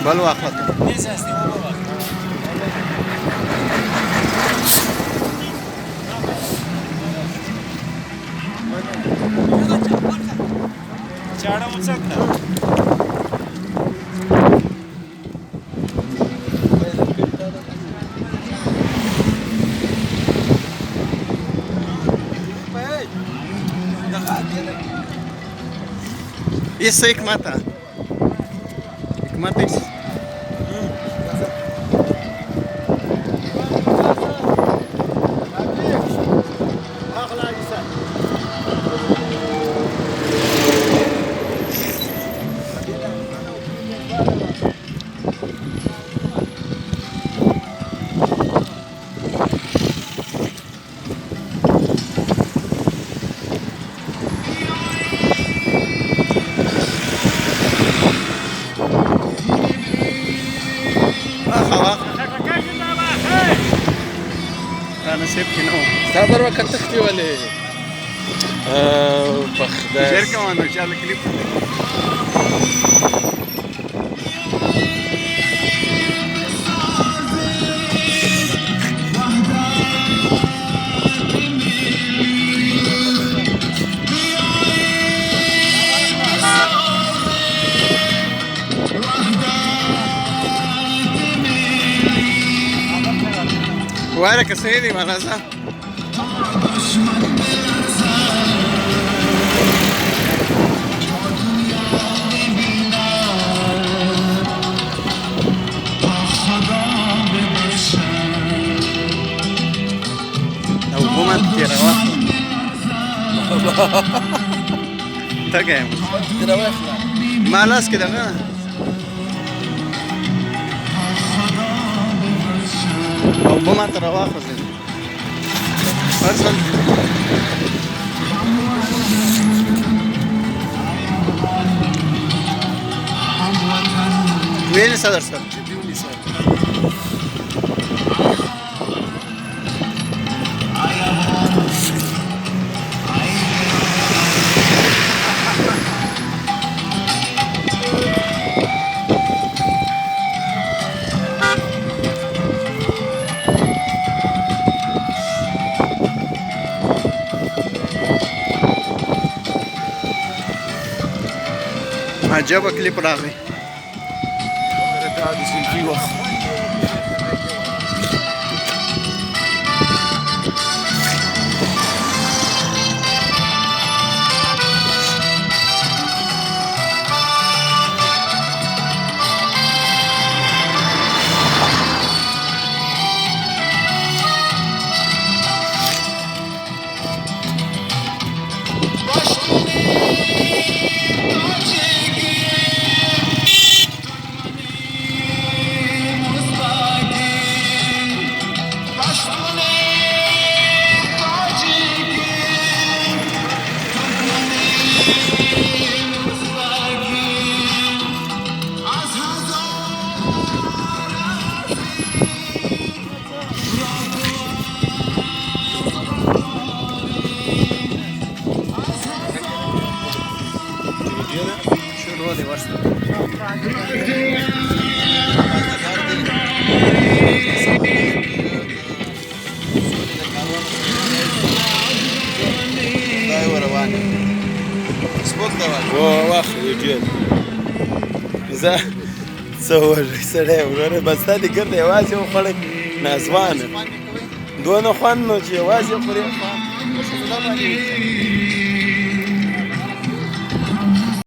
بل واخلته چاړه وڅنګه Isso aí que mata. Que mata isso. انا سيبكي نو صبر وقت تختي ولا بخدا شركه وانا شال كليب وارك سيدي مالازا او بومت تيروا تاگه مالاس كده غا او بومت روا خزن ارسل وين صدر سر عجبك كليب راغي في وقت شروع دي ورسل داي ورواني سبوت دوال واخ ویډیو زه څور سره وراره بس تا دې ګرځي یوازې وخړې نازوانه دونه خوان نو چې یوازې خوري